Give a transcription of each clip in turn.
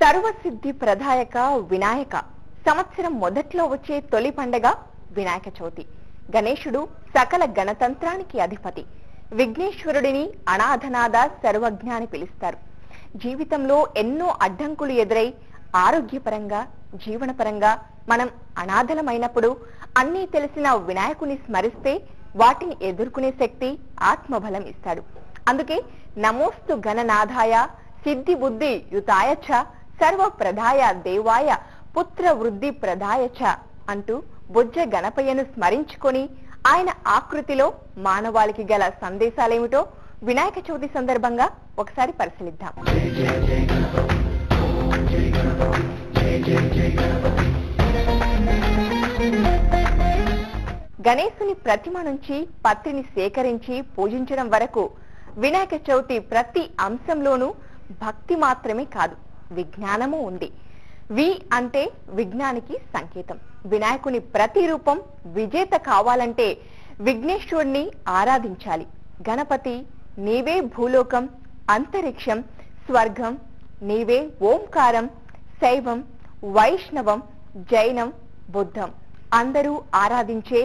సర్వసిద్ధి ప్రదాయక వినాయక. సంవత్సరం మొదట్లో వచ్చే తొలి పండగ వినాయక చవితి. గణేశుడు సకల గణతంత్రానికి అధిపతి. విఘ్నేశ్వరుడిని అనాథనాథ సర్వజ్ఞాని పిలుస్తారు. జీవితంలో ఎన్నో అడ్డంకులు ఎదురై ఆరోగ్యపరంగా జీవనపరంగా మనం అనాథలమైనప్పుడు అన్నీ తెలిసిన వినాయకుని స్మరిస్తే వాటిని ఎదుర్కొనే శక్తి ఆత్మబలం ఇస్తాడు. అందుకే నమోస్తు గణనాథాయ సిద్ధి బుద్ధి యుతాయచ సర్వ ప్రదాయ దేవాయ పుత్ర వృద్ధి ప్రదాయచ అంటూ బుజ్జ గణపయ్యను స్మరించుకొని ఆయన ఆకృతిలో మానవాళికి గల సందేశాలేమిటో వినాయక చవితి సందర్భంగా ఒకసారి పరిశీలిద్దాం. గణేశుని ప్రతిమ నుంచి పత్రిని సేకరించి పూజించడం వరకు వినాయక చవితి ప్రతి అంశంలోనూ భక్తి మాత్రమే కాదు, విజ్ఞానము ఉంది. వి అంటే విజ్ఞానికి సంకేతం. వినాయకుని ప్రతి రూపం విజేత కావాలంటే విఘ్నేశ్వరుణ్ణి ఆరాధించాలి. గణపతి నీవే భూలోకం, అంతరిక్షం, స్వర్గం, నీవే ఓంకారం, శైవం, వైష్ణవం, జైనం, బుద్ధం అందరూ ఆరాధించే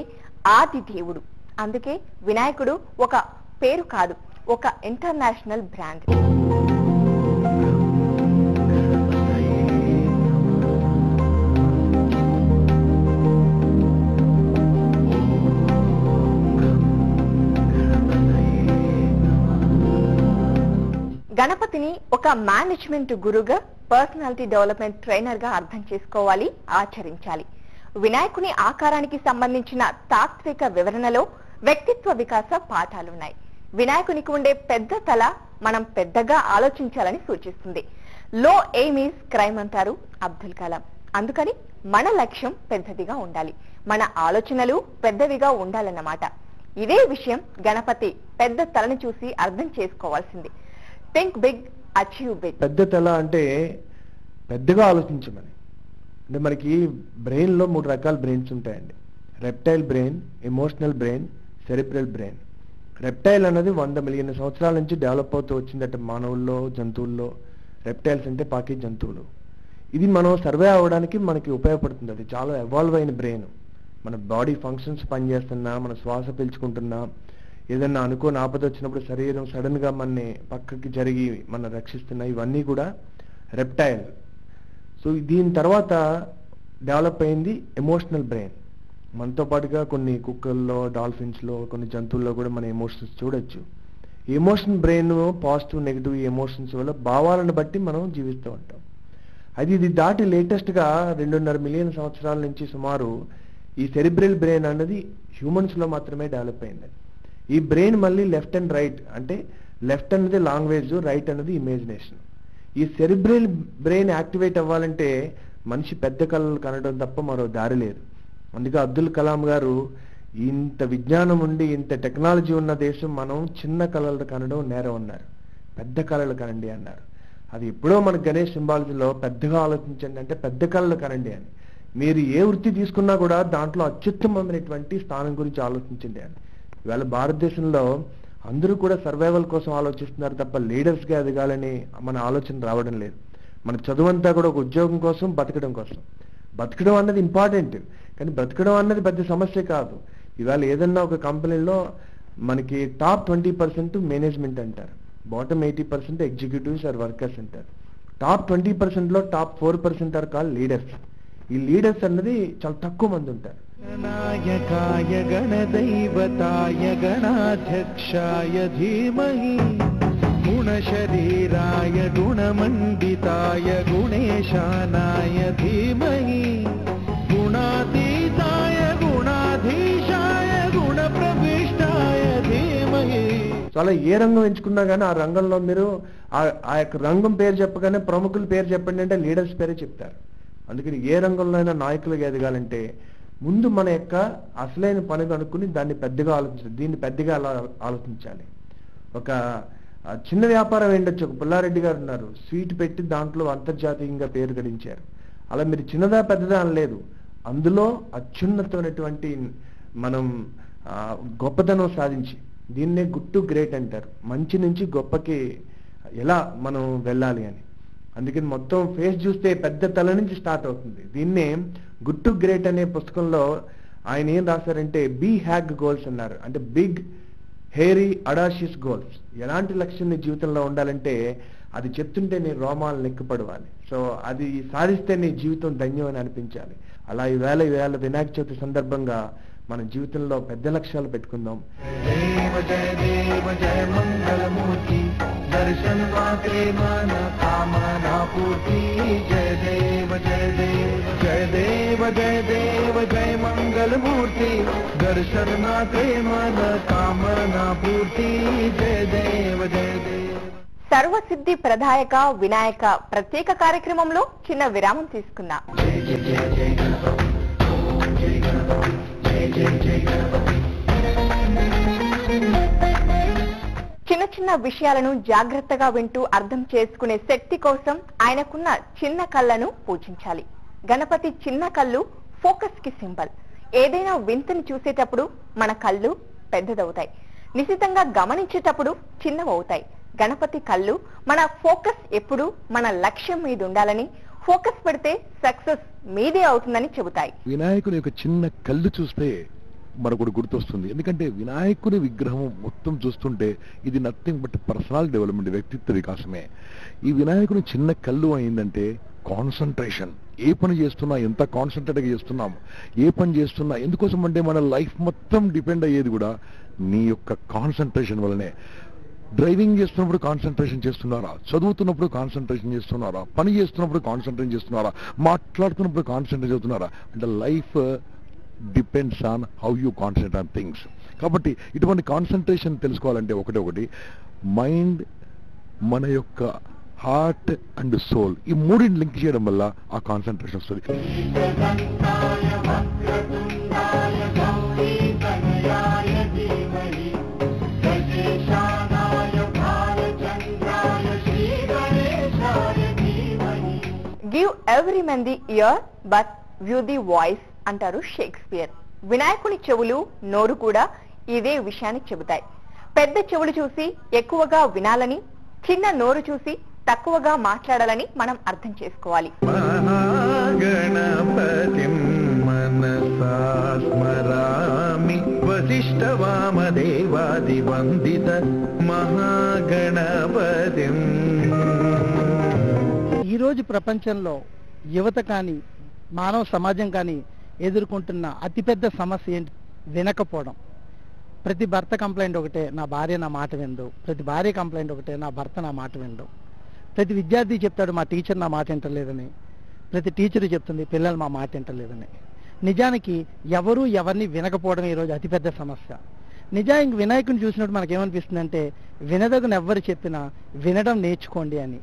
ఆది దేవుడు. అందుకే వినాయకుడు ఒక పేరు కాదు, ఒక ఇంటర్నేషనల్ బ్రాండ్. గణపతిని ఒక మేనేజ్మెంట్ గురుగా, పర్సనాలిటీ డెవలప్మెంట్ ట్రైనర్ గా అర్థం చేసుకోవాలి, ఆచరించాలి. వినాయకుని ఆకారానికి సంబంధించిన తాత్విక వివరణలో వ్యక్తిత్వ వికాస పాఠాలున్నాయి. వినాయకునికి ఉండే పెద్ద తల మనం పెద్దగా ఆలోచించాలని సూచిస్తుంది. లో ఎయిమ్ ఈజ్ క్రైమ్ అంటారు అబ్దుల్ కలాం. అందుకని మన లక్ష్యం పెద్దదిగా ఉండాలి, మన ఆలోచనలు పెద్దవిగా ఉండాలన్నమాట. ఇదే విషయం గణపతి పెద్ద తలని చూసి అర్థం చేసుకోవాల్సింది. Think big, achieve big. పెద్ద తల అంటే పెద్దగా ఆలోచించమని. అంటే మనకి బ్రెయిన్ లో 3 రకాల బ్రెయిన్స్ ఉంటాయండి. Reptile brain, emotional brain, cerebral brain. Reptile అనేది 100 మిలియన్ సంవత్సరాల నుంచి డెవలప్ అవుతూ వచ్చిందట మానవుల్లో, జంతువుల్లో. రెప్టైల్స్ అంటే పాకి జంతువులు. ఇది మనం సర్వే అవ్వడానికి మనకి ఉపయోగపడుతుంది. అది చాలా ఎవాల్వ్ అయిన బ్రెయిన్. మన బాడీ ఫంక్షన్స్ పనిచేస్తున్నా, మన శ్వాస పీల్చుకుంటున్నా, ఏదన్నా అనుకోని ఆపద వచ్చినప్పుడు శరీరం సడన్ గా మనని పక్కకి జరిగి మన రక్షిస్తున్నా, ఇవన్నీ కూడా రెప్టైల్. సో దీని తర్వాత డెవలప్ అయింది ఎమోషనల్ బ్రెయిన్. మనతో పాటుగా కొన్ని కుక్కల్లో, డాల్ఫిన్స్ లో, కొన్ని జంతువుల్లో కూడా మన ఎమోషన్స్ చూడొచ్చు. Emotion brain positive negative emotions వల్ల భావాలను బట్టి మనం జీవిస్తూ ఉంటాం. ఇది దాటి లేటెస్ట్ గా 2.5 మిలియన్ సంవత్సరాల నుంచి సుమారు ఈ సెరిబ్రల్ బ్రెయిన్ అన్నది హ్యూమన్స్ లో మాత్రమే డెవలప్ అయింది. ఈ బ్రెయిన్ మళ్ళీ లెఫ్ట్ అండ్ రైట్, అంటే లెఫ్ట్ అనేది లాంగ్వేజ్, రైట్ అనేది ఇమేజినేషన్. ఈ సెరిబ్రల్ బ్రెయిన్ యాక్టివేట్ అవ్వాలంటే మనిషి పెద్ద కళలు కనడం తప్ప మరో దారి లేదు. అందుకే అబ్దుల్ కలాం గారు ఇంత విజ్ఞానం ఉండి ఇంత టెక్నాలజీ ఉన్న దేశం మనం చిన్న కళలు కనడం నేరం అన్నారు, పెద్ద కళలు కనండి అన్నారు. అది ఎప్పుడో మన గణేష్ సింబాలజీలో పెద్దగా ఆలోచించండి అంటే పెద్ద కళలు కనండి అని. మీరు ఏ వృత్తి తీసుకున్నా కూడా దాంట్లో అత్యుత్తమమైనటువంటి స్థానం గురించి ఆలోచించండి అని. ఇవాళ భారతదేశంలో అందరూ కూడా సర్వైవల్ కోసం ఆలోచిస్తున్నారు తప్ప లీడర్స్ గా ఎదగాలని మన ఆలోచన రావడం లేదు. మన చదువంతా కూడా ఒక ఉద్యోగం కోసం, బతకడం కోసం. బతకడం అన్నది ఇంపార్టెంట్, కానీ బ్రతకడం అన్నది పెద్ద సమస్య కాదు. ఇవాళ ఏదన్నా ఒక కంపెనీలో మనకి టాప్ 20% మేనేజ్మెంట్ అంటారు, బాటమ్ 80% ఎగ్జిక్యూటివ్స్ ఆర్ వర్కర్స్ అంటారు. టాప్ 20% లో టాప్ 4% ఆర్ కాల్ లీడర్స్. ఈ లీడర్స్ అన్నది చాలా తక్కువ మంది ఉంటారు. గణాయకాయ గణదైవతాయ గణాధ్యక్షాయ ధీమహి గుణశరీరా అందువల్ల ఏ రంగం ఎంచుకున్నా కానీ ఆ రంగంలో మీరు ఆ యొక్క రంగం పేరు చెప్పగానే ప్రముఖుల పేరు చెప్పండి అంటే లీడర్స్ పేరే చెప్తారు. అందుకని ఏ రంగంలో అయినా నాయకులుగా ఎదగాలంటే ముందు మన యొక్క అసలైన పని కనుక్కుని దీన్ని పెద్దగా ఆలోచించాలి. ఒక చిన్న వ్యాపారం ఏంటొచ్చు, ఒక పుల్లారెడ్డి గారు ఉన్నారు, స్వీట్ పెట్టి దాంట్లో అంతర్జాతీయంగా పేరు గడించారు. అలా మీరు చిన్నదా పెద్దదా అనలేదు, అందులో అత్యున్నతమైనటువంటి మనం గొప్పతనం సాధించి, దీన్నే గుడ్ టు గ్రేట్ అంటారు, మంచి నుంచి గొప్పకి ఎలా మనం వెళ్ళాలి అని. అందుకని మొత్తం ఫేస్ చూస్తే పెద్ద తల నుంచి స్టార్ట్ అవుతుంది. దీన్నే గుడ్ టు గ్రేట్ అనే పుస్తకంలో ఆయన ఏం రాశారంటే బీ హ్యాగ్ గోల్స్ అన్నారు. అంటే బిగ్ హెయిరీ అడాషియస్ గోల్స్. ఎలాంటి లక్ష్యం నీ జీవితంలో ఉండాలంటే అది చెప్తుంటే నీ రోమాలు నెక్కుపడవాలి. సో అది సాధిస్తే నీ జీవితం ధన్యం అని అనిపించాలి. అలా ఈవేళ వినాయక చవితి సందర్భంగా మన జీవితంలో పెద్ద లక్ష్యాలు పెట్టుకుందాం. దేవ జయ దేవ జయ మంగళమూర్తి దర్శన్ మాత్రే మన కామనా పూర్తి. జయ దేవ జయ దేవ జయ దేవ జయ దేవ జయ మంగళమూర్తి దర్శన్ మాత్రే మన కామనా పూర్తి. జయ దేవ జయ దేవ. సర్వసిద్ధి ప్రదాయక వినాయక ప్రత్యేక కార్యక్రమంలో చిన్న విరామం తీసుకున్నా. చిన్న చిన్న విషయాలను జాగ్రత్తగా వింటూ అర్థం చేసుకునే శక్తి కోసం ఆయనకున్న చిన్న కళ్ళను పూజించాలి. గణపతి చిన్న కళ్ళు ఫోకస్ కి సింబల్. ఏదైనా వింతని చూసేటప్పుడు మన కళ్ళు పెద్దదవుతాయి, నిశితంగా గమనించేటప్పుడు చిన్నవవుతాయి. గణపతి కళ్ళు మన ఫోకస్ ఎప్పుడు మన లక్ష్యం మీద ఉండాలని, ఫోకస్ పెడితే సక్సెస్ మీదే అవుతుందని చెబుతాయి. వినాయకుని యొక్క చిన్న కళ్ళు చూస్తే మనకు గుర్తొస్తుంది. ఎందుకంటే వినాయకుని విగ్రహం మొత్తం చూస్తుంటే ఇది నథింగ్ బట్ పర్సనల్ డెవలప్మెంట్, వ్యక్తిత్వ వికాసమే. ఈ వినాయకుని చిన్న కళ్ళు అయిందంటే కాన్సన్ట్రేషన్. ఏ పని చేస్తున్నా ఎంత కాన్సన్ట్రేట్గా చేస్తున్నాం, ఏ పని చేస్తున్నా ఎందుకోసం అంటే మన లైఫ్ మొత్తం డిపెండ్ అయ్యేది కూడా నీ యొక్క కాన్సన్ట్రేషన్ వల్లనే. డ్రైవింగ్ చేస్తున్నప్పుడు కాన్సన్ట్రేషన్ చేస్తున్నారా, చదువుతున్నప్పుడు కాన్సన్ట్రేషన్ చేస్తున్నారా, పని చేస్తున్నప్పుడు కాన్సన్ట్రేషన్ చేస్తున్నారా, మాట్లాడుతున్నప్పుడు కాన్సన్ట్రేట్ చేస్తున్నారా అంటే life depends on how you concentrate on things. కాబట్టి ఇటువంటి కాన్సన్ట్రేషన్ తెలుసుకోవాలంటే ఒకటి మైండ్, మన యొక్క హార్ట్ అండ్ సోల్, ఈ మూడింటి లింక్ చేయడం వల్ల ఆ కాన్సన్ట్రేషన్ వస్తుంది. Give every men the year but view the voice అంటారు షేక్స్పియర్. వినాయకుని చెవులు, నోరు కూడా ఇదే విషయాన్ని చెబుతాయి. పెద్ద చెవులు చూసి ఎక్కువగా వినాలని, చిన్న నోరు చూసి తక్కువగా మాట్లాడాలని మనం అర్థం చేసుకోవాలి. మహాగణపతిం మనసా స్మరామి వశిష్ఠ వామదేవాది వందిత మహాగణపతిం. ఈరోజు ప్రపంచంలో యువత కానీ మానవ సమాజం కానీ ఎదుర్కొంటున్న అతిపెద్ద సమస్య ఏంటి? వినకపోవడం. ప్రతి భర్త కంప్లైంట్ ఒకటే, నా భార్య నా మాట వినదు. ప్రతి భార్య కంప్లైంట్ ఒకటే, నా భర్త నా మాట వినడు. ప్రతి విద్యార్థి చెప్తాడు మా టీచర్ నా మాట వింటలేదని. ప్రతి టీచరు చెప్తుంది పిల్లలు మా మాట వింటలేదని. నిజానికి ఎవరు ఎవరిని వినకపోవడం ఈరోజు అతిపెద్ద సమస్య. నిజానికి వినాయకుని చూసినప్పుడు మనకేమనిపిస్తుంది అంటే వినదగని ఎవ్వరు చెప్పినా వినడం నేర్చుకోండి అని.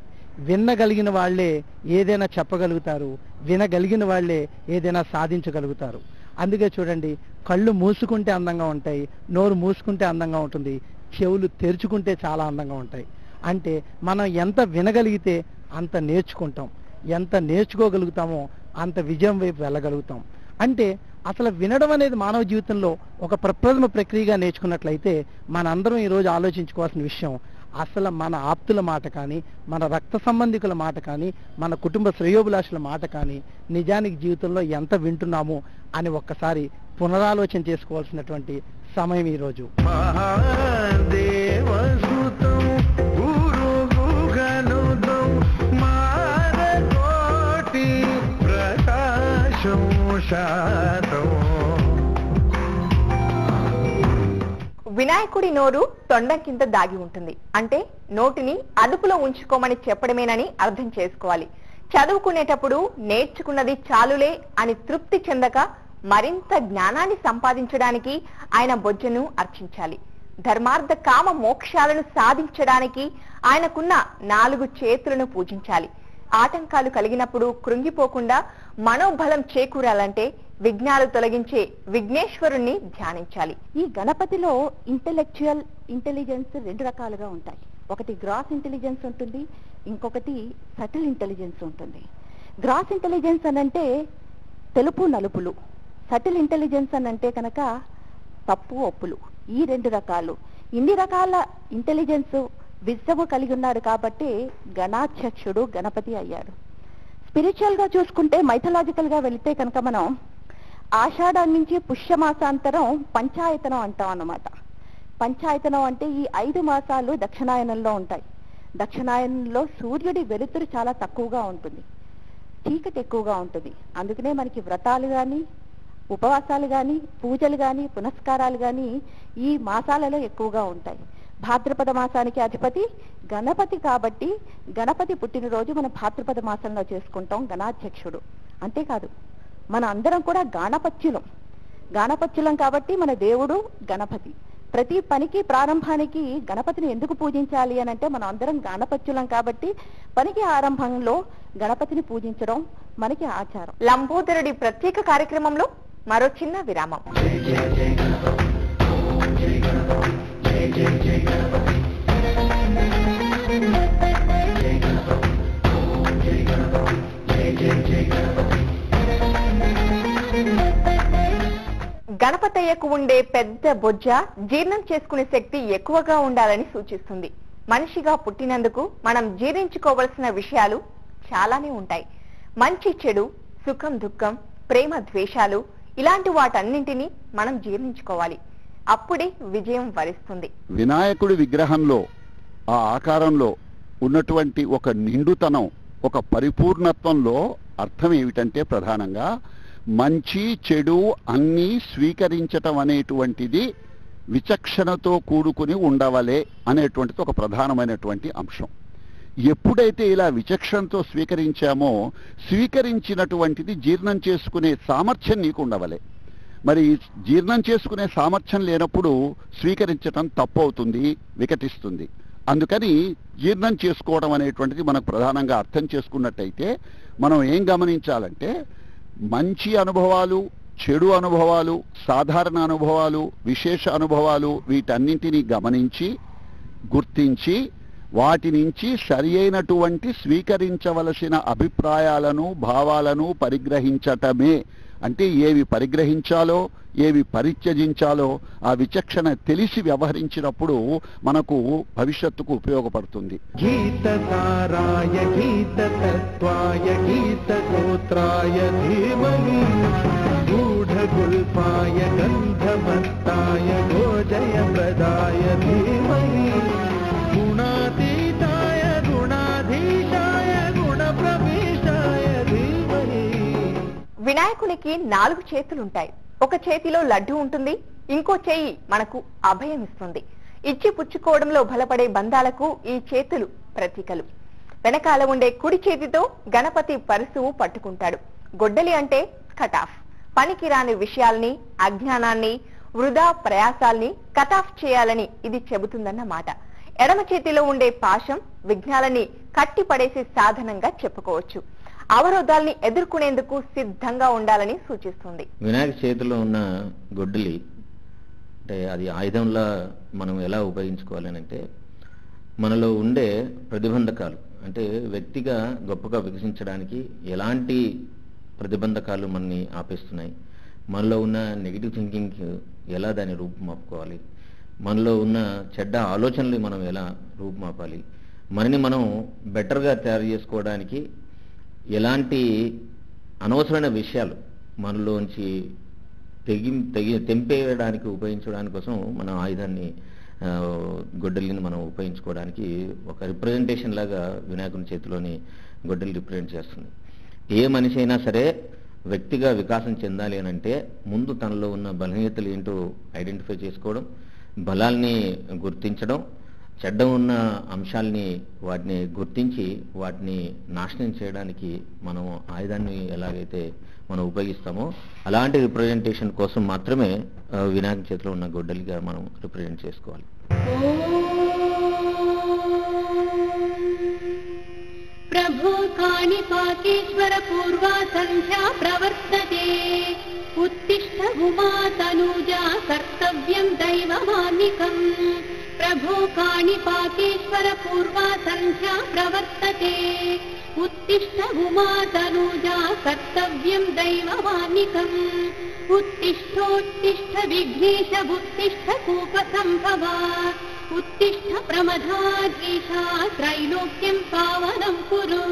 వినగలిగిన వాళ్లే ఏదైనా చెప్పగలుగుతారు, వినగలిగిన వాళ్లే ఏదైనా సాధించగలుగుతారు. అందుకే చూడండి, కళ్ళు మూసుకుంటే అందంగా ఉంటాయి, నోరు మూసుకుంటే అందంగా ఉంటుంది, చెవులు తెరుచుకుంటే చాలా అందంగా ఉంటాయి. అంటే మనం ఎంత వినగలిగితే అంత నేర్చుకుంటాం, ఎంత నేర్చుకోగలుగుతామో అంత విజయం వైపు వెళ్ళగలుగుతాం. అంటే అసలు వినడం అనేది మానవ జీవితంలో ఒక ప్రప్రథమ ప్రక్రియగా నేర్చుకున్నట్లయితే మనందరం ఈరోజు ఆలోచించుకోవాల్సిన విషయం, అసలు మన ఆప్తుల మాట కానీ, మన రక్త సంబంధికుల మాట కానీ, మన కుటుంబ శ్రేయోభిలాషుల మాట కానీ నిజానికి జీవితంలో ఎంత వింటున్నాము అని ఒక్కసారి పునరాలోచన చేసుకోవాల్సినటువంటి సమయం ఈరోజు. వినాయకుడి నోరు తొండం కింద దాగి ఉంటుంది. అంటే నోటిని అదుపులో ఉంచుకోమని చెప్పడమేనని అర్థం చేసుకోవాలి. చదువుకునేటప్పుడు నేర్చుకున్నది చాలులే అని తృప్తి చెందక మరింత జ్ఞానాన్ని సంపాదించడానికి ఆయన బొజ్జను అర్చించాలి. ధర్మార్థ కామ మోక్షాలను సాధించడానికి ఆయనకున్న 4 చేతులను పూజించాలి. ఆటంకాలు కలిగినప్పుడు కృంగిపోకుండా మనోబలం చేకూరాలంటే విఘ్నాలు తొలగించే విఘ్నేశ్వరుణ్ణి ధ్యానించాలి. ఈ గణపతిలో ఇంటెలెక్చువల్ ఇంటెలిజెన్స్ 2 రకాలుగా ఉంటాయి. ఒకటి గ్రాస్ ఇంటెలిజెన్స్ ఉంటుంది, ఇంకొకటి సటిల్ ఇంటెలిజెన్స్ ఉంటుంది. గ్రాస్ ఇంటెలిజెన్స్ అనంటే తెలుపు నలుపులు, సటిల్ ఇంటెలిజెన్స్ అనంటే కనుక తప్పు ఒప్పులు. ఈ 2 రకాలు. ఇన్ని రకాల ఇంటెలిజెన్స్ విజ్డమ్ కలిగి ఉన్నాడు కాబట్టి గణాధ్యక్షుడు గణపతి అయ్యాడు. స్పిరిచువల్ గా చూసుకుంటే, మైథలాజికల్ గా వెళితే కనుక మనం ఆషాఢం నుంచి పుష్యమాసాంతరం పంచాయతనం అంటాం అన్నమాట. పంచాయతనం అంటే ఈ 5 మాసాలు దక్షిణాయనంలో ఉంటాయి. దక్షిణాయనంలో సూర్యుడి వెలుతురు చాలా తక్కువగా ఉంటుంది, చీకటి ఎక్కువగా ఉంటుంది. అందుకనే మనకి వ్రతాలు కానీ, ఉపవాసాలు కానీ, పూజలు కానీ, పునస్కారాలు కానీ ఈ మాసాలలో ఎక్కువగా ఉంటాయి. భాద్రపద మాసానికి అధిపతి గణపతి కాబట్టి గణపతి పుట్టినరోజు మనం భాద్రపద మాసంలో చేసుకుంటాం, గణాధ్యక్షుడు. అంతేకాదు మన అందరం కూడా గాణపత్యులం కాబట్టి మన దేవుడు గణపతి. ప్రతి పనికి ప్రారంభానికి గణపతిని ఎందుకు పూజించాలి అని అంటే మనం అందరం గాణపత్యులం కాబట్టి పనికి ఆరంభంలో గణపతిని పూజించడం మనకి ఆచారం. లంబోదరుడి ప్రత్యేక కార్యక్రమంలో మరో చిన్న విరామం. గణపతయ్యకు ఉండే పెద్ద బొజ్జ జీర్ణం చేసుకునే శక్తి ఎక్కువగా ఉండాలని సూచిస్తుంది. మనిషిగా పుట్టినందుకు మనం జీర్ణించుకోవలసిన విషయాలు చాలానే ఉంటాయి. మంచి చెడు, సుఖం దుఃఖం, ప్రేమ ద్వేషాలు ఇలాంటి వాటన్నింటినీ మనం జీర్ణించుకోవాలి. అప్పుడే విజయం వరిస్తుంది. వినాయకుడి విగ్రహంలో ఆ ఆకారంలో ఉన్నటువంటి ఒక నిండుతనం, ఒక పరిపూర్ణత్వంలో అర్థం ఏమిటంటే ప్రధానంగా మంచి చెడు అన్నీ స్వీకరించటం అనేటువంటిది విచక్షణతో కూడుకుని ఉండవలే అనేటువంటిది ఒక ప్రధానమైనటువంటి అంశం. ఎప్పుడైతే ఇలా విచక్షణతో స్వీకరించామో స్వీకరించినటువంటిది జీర్ణం చేసుకునే సామర్థ్యం నీకు ఉండవలే. మరి జీర్ణం చేసుకునే సామర్థ్యం లేనప్పుడు స్వీకరించటం తప్పు అవుతుంది, వికటిస్తుంది. అందుకని జీర్ణం చేసుకోవడం అనేటువంటిది మనకు ప్రధానంగా అర్థం చేసుకున్నట్టయితే మనం ఏం గమనించాలంటే మంచి అనుభవాలు, చెడు అనుభవాలు, సాధారణ అనుభవాలు, విశేష అనుభవాలు వీటన్నింటినీ గమనించి గుర్తించి వాటి నుంచి సరి అయినటువంటి స్వీకరించవలసిన అభిప్రాయాలను, భావాలను పరిగ్రహించటమే. అంటే ఏవి పరిగ్రహించాలో, ఏవి పరిత్యజించాలో ఆ విచక్షణ తెలిసి వ్యవహరించినప్పుడు మనకు భవిష్యత్తుకు ఉపయోగపడుతుంది. గీత సారాయ గీత తత్వాయ గీత గోత్రాయ ధీమహి గూఢగుల్పాయ గంధమత్తాయ గోజయ ప్రదాయ ధీమహి గుణాతీతాయ గుణాధీశాయ గుణప్రవేశాయ ధీమహి. వినాయకునికి 4 చేతులుంటాయి. ఒక చేతిలో లడ్డు ఉంటుంది, ఇంకో చేయి మనకు అభయం ఇస్తుంది. ఇచ్చి పుచ్చుకోవడంలో బలపడే బంధాలకు ఈ చేతులు ప్రతీకలు. వెనకాల ఉండే కుడి చేతితో గణపతి పరశువు పట్టుకుంటాడు. గొడ్డలి అంటే కటాఫ్, పనికిరాని విషయాల్ని, అజ్ఞానాన్ని, వృధా ప్రయాసాల్ని కటాఫ్ చేయాలని ఇది చెబుతుందన్నమాట. ఎడమ చేతిలో ఉండే పాశం విఘ్నాలని కట్టిపడేసే సాధనంగా చెప్పుకోవచ్చు. అవరోధాల్ని ఎదుర్కొనేందుకు సిద్ధంగా ఉండాలని సూచిస్తుంది. వినాయక చేతిలో ఉన్న గొడ్డలి అంటే అది ఆయుధంలా మనం ఎలా ఉపయోగించుకోవాలని అంటే మనలో ఉండే ప్రతిబంధకాలు, అంటే వ్యక్తిగా గొప్పగా వికసించడానికి ఎలాంటి ప్రతిబంధకాలు మనని ఆపేస్తున్నాయి, మనలో ఉన్న నెగిటివ్ థింకింగ్ ఎలా దాన్ని రూపుమాపుకోవాలి, మనలో ఉన్న చెడ్డ ఆలోచనలు మనం ఎలా రూపుమాపాలి, మనని మనం బెటర్గా తయారు చేసుకోవడానికి ఎలాంటి అనవసరమైన విషయాలు మనలోంచి తెంపేయడానికి ఉపయోగించడానికి కోసం మన ఆయుధాన్ని గొడ్డలిని మనం ఉపయోగించుకోవడానికి ఒక రిప్రజెంటేషన్ లాగా వినాయకుని చేతిలోని గొడ్డలి రిప్రజెంట్ చేస్తుంది. ఏ మనిషి అయినా సరే వ్యక్తిగా వికాసం చెందాలి అని అంటే ముందు తనలో ఉన్న బలహీనతలు ఏంటో ఐడెంటిఫై చేసుకోవడం, బలాల్ని గుర్తించడం, చెడ్డ ఉన్న అంశాలని వాటిని గుర్తించి వాటిని నాశనం చేయడానికి మనం ఆయుధాన్ని ఎలాగైతే మనం ఉపయోగిస్తామో అలాంటి రిప్రజెంటేషన్ కోసం మాత్రమే వినాయక చేతిలో ఉన్న గొడ్డలిగా మనం రిప్రజెంట్ చేసుకోవాలి. ప్రభు కాణిపాకేశ్వర పూర్వా సంధ్యా ప్రవర్తతే ఉత్తిష్ట ఉమా తనూజా కర్తవ్యం దైవమాన్నికం. ప్రభు కాణిపాకేశ్వర పూర్వా సంధ్యా ప్రవర్తతే ఉత్తిష్ట ఉమా తనూజా కర్తవ్యం దైవమాన్నికం. ఉత్తిష్టోత్తిష్ట విఘ్నేశ ఉత్తిష్ట కూప సంభవా ఉత్తిష్ట ప్రమదాద్రీషా త్రైలోక్యం పావనం కురు.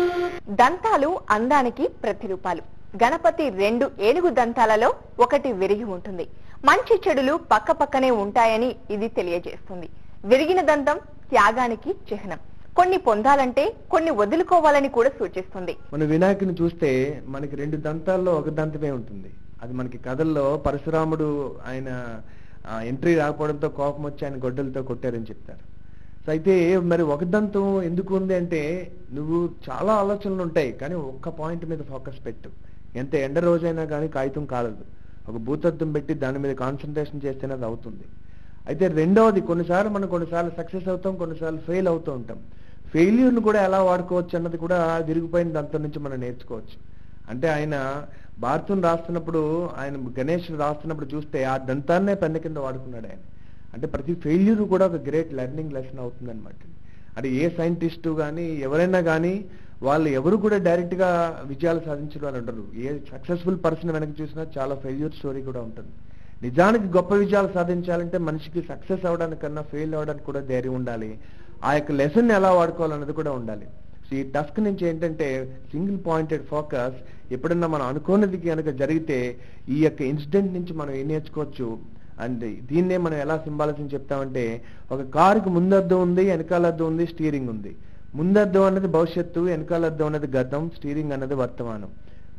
దంతాలు అందానికి ప్రతిరూపాలు. గణపతి 2 ఏనుగు దంతాలలో ఒకటి విరిగి ఉంటుంది. మంచి చెడులు పక్క పక్కనే ఉంటాయని ఇది తెలియజేస్తుంది. విరిగిన దంతం త్యాగానికి చిహ్నం. కొన్ని పొందాలంటే కొన్ని వదులుకోవాలని కూడా సూచిస్తుంది. మన వినాయకుని చూస్తే మనకి 2 దంతాల్లో ఒక దంతమే ఉంటుంది. అది మనకి కథల్లో పరశురాముడు ఆయన ఎంట్రీ రాకపోవడంతో కోపం వచ్చి ఆయన గొడ్డలతో కొట్టారని చెప్తారు. సో అయితే మరి ఒక దంతం ఎందుకు ఉంది అంటే, నువ్వు చాలా ఆలోచనలు ఉంటాయి కానీ ఒక్క పాయింట్ మీద ఫోకస్ పెట్టు. ఎంత ఎండ రోజైనా కానీ కాగితం కాలదు. ఒక భూతత్వం పెట్టి దాని మీద కాన్సన్ట్రేషన్ చేస్తేనే అది అవుతుంది. అయితే రెండవది, కొన్నిసార్లు సక్సెస్ అవుతాం, కొన్నిసార్లు ఫెయిల్ అవుతూ ఉంటాం. ఫెయిల్యూర్ను కూడా ఎలా వాడుకోవచ్చు అన్నది కూడా విరిగిపోయిన దంతం నుంచి మనం నేర్చుకోవచ్చు. అంటే ఆయన భారతం రాస్తున్నప్పుడు, ఆయన గణేష్ రాస్తున్నప్పుడు చూస్తే ఆ దంతాన్నే పెన్ను కింద వాడుకున్నాడు ఆయన. అంటే ప్రతి ఫెయిల్యూర్ కూడా ఒక గ్రేట్ లెర్నింగ్ లెసన్ అవుతుంది అనమాట. అంటే ఏ సైంటిస్టు కానీ ఎవరైనా కానీ వాళ్ళు ఎవరు కూడా డైరెక్ట్ గా విజయాలు సాధించడం అని ఉండరు. ఏ సక్సెస్ఫుల్ పర్సన్ వెనక చూసినా చాలా ఫెయిల్యూర్ స్టోరీ కూడా ఉంటుంది. నిజానికి గొప్ప విజయాలు సాధించాలంటే మనిషికి సక్సెస్ అవడానికన్నా ఫెయిల్ అవడానికి కూడా ధైర్యం ఉండాలి. ఆ యొక్క లెసన్ ఎలా వాడుకోవాలన్నది కూడా ఉండాలి. సో ఈ టస్క్ నుంచి ఏంటంటే సింగిల్ పాయింటెడ్ ఫోకస్. ఎప్పుడన్నా మనం అనుకోనిది కనుక జరిగితే ఈ యొక్క ఇన్సిడెంట్ నుంచి మనం ఏం నేర్చుకోవచ్చు అంటే, దీన్నే మనం ఎలా సింబాలిజం చెప్తామంటే, ఒక కారుకి ముందద్దం ఉంది, వెనకాలద్దం ఉంది, స్టీరింగ్ ఉంది. ముందద్దం అన్నది భవిష్యత్తు, వెనకాలద్దం అన్నది గతం, స్టీరింగ్ అన్నది వర్తమానం.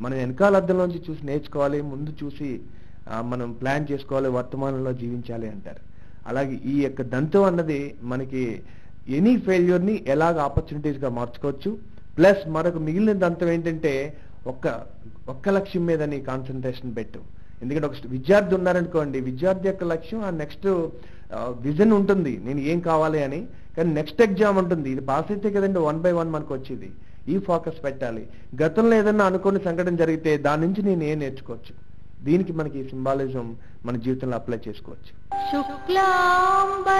మనం వెనకాలద్దంలోంచి చూసి నేర్చుకోవాలి, ముందు చూసి మనం ప్లాన్ చేసుకోవాలి, వర్తమానంలో జీవించాలి అంటారు. అలాగే ఈ యొక్క దంతం అన్నది మనకి ఎనీ ఫెయిల్యూర్ని ఎలాగ ఆపర్చునిటీస్గా మార్చుకోవచ్చు. ప్లస్ మరొక మిగిలిన దంతం ఏంటంటే, ఒక్క లక్ష్యం మీద నీ కాన్సన్ట్రేషన్ పెట్టు. ఎందుకంటే ఒక విద్యార్థి ఉన్నారనుకోండి, విద్యార్థి యొక్క లక్ష్యం ఆ నెక్స్ట్ విజన్ ఉంటుంది, నేను ఏం కావాలి అని. కానీ నెక్స్ట్ ఎగ్జామ్ ఉంటుంది, ఇది పాస్ అయితే కదండి 1 by 1 మనకు వచ్చేది. ఈ ఫోకస్ పెట్టాలి. గతంలో ఏదన్నా అనుకోని సంఘటన జరిగితే దాని నుంచి నేను ఏం నేర్చుకోవచ్చు, దీనికి మనకి ఈ సింబాలిజం మన జీవితంలో అప్లై చేసుకోవచ్చు. శుక్లాంబరధరం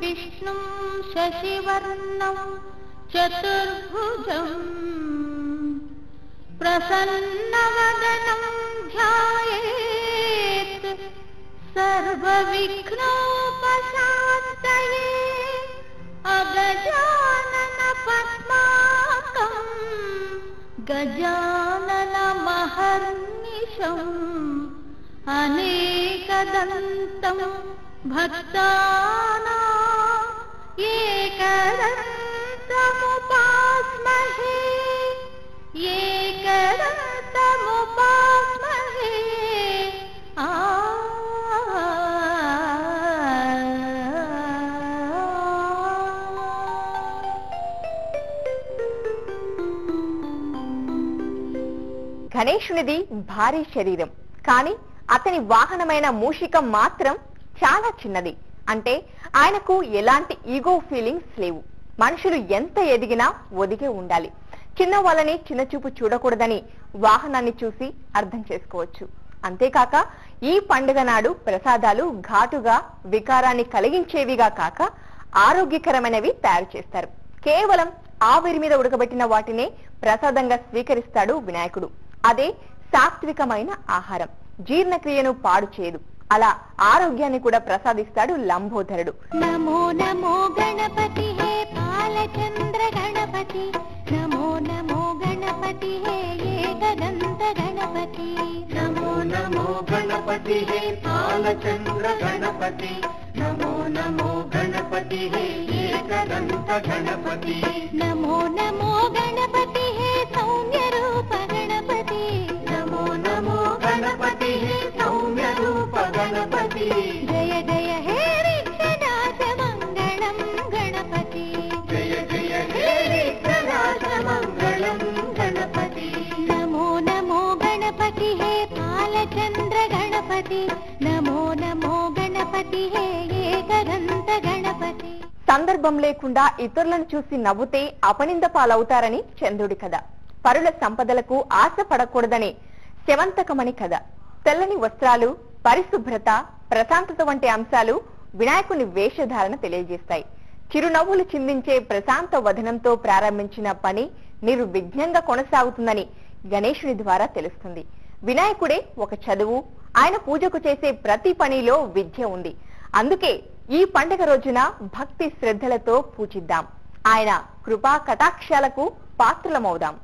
విష్ణుం శశివర్ణం చతుర్భుజం ప్రసన్నవదనం ధ్యాయేత్ సర్వవిఘ్నోపశాంతయే అగజానన పద్మాకం గజానన మహర్నిశం అనేకదంతం భక్తానాం ఏకదంతముపాస్మహే ఏకదంతముపాస్మహే. గణేశునిది భారీ శరీరం, కానీ అతని వాహనమైన మూషికం మాత్రం చాలా చిన్నది. అంటే ఆయనకు ఎలాంటి ఈగో ఫీలింగ్స్ లేవు. మనుషులు ఎంత ఎదిగినా ఒదిగే ఉండాలి. చిన్న వాళ్ళని చిన్నచూపు చూడకూడదని వాహనాన్ని చూసి అర్థం చేసుకోవచ్చు. అంతేకాక ఈ పండుగ నాడు ప్రసాదాలు ఘాటుగా వికారాన్ని కలిగించేవిగా కాక ఆరోగ్యకరమైనవి తయారు చేస్తారు. కేవలం ఆవిరి మీద ఉడకబెట్టిన వాటినే ప్రసాదంగా స్వీకరిస్తాడు వినాయకుడు. అదే సాత్వికమైన ఆహారం. జీర్ణక్రియను పాడు చేయదు. అలా ఆరోగ్యాన్ని కూడా ప్రసాదిస్తాడు లంబోదరుడు. నమో నమో గణపతి హే బాలచంద్ర గణపతి, నమో నమో గణపతి హే ఏకదంత గణపతి, నమో నమో గణపతి హే బాలచంద్ర గణపతి, నమో నమో గణపతి హే ఏకదంత గణపతి, నమో నమో గణపతి హే సౌమ్య రూప గణపతి, నమో నమో గణపతి హే సౌమ్య రూప గణపతి, జయ జయ హే విఘ్ననాశ మంగళం గణపతి, జయ జయ హే విఘ్ననాశ మంగళం గణపతి, నమో నమో గణపతి సందర్భం లేకుండా ఇతరులను చూసి నవ్వుతే అపనింద పాలవుతారని చంద్రుడి కథ. పరుల సంపదలకు ఆశ పడకూడదని శవంతకమణి కథ. తెల్లని వస్త్రాలు, పరిశుభ్రత, ప్రశాంతత వంటి అంశాలు వినాయకుని వేషధారణ తెలియజేస్తాయి. చిరునవ్వులు చిందించే ప్రశాంత వదనంతో ప్రారంభించిన పని నిర్విఘ్నంగా కొనసాగుతుందని గణేశుని ద్వారా తెలుస్తుంది. వినాయకుడే ఒక చదువు. ఆయన పూజకు చేసే ప్రతి పనిలో విద్య ఉంది. అందుకే ఈ పండుగ రోజున భక్తి శ్రద్ధలతో పూజిద్దాం. ఆయన కృపా కటాక్షాలకు పాత్రలమవుదాం.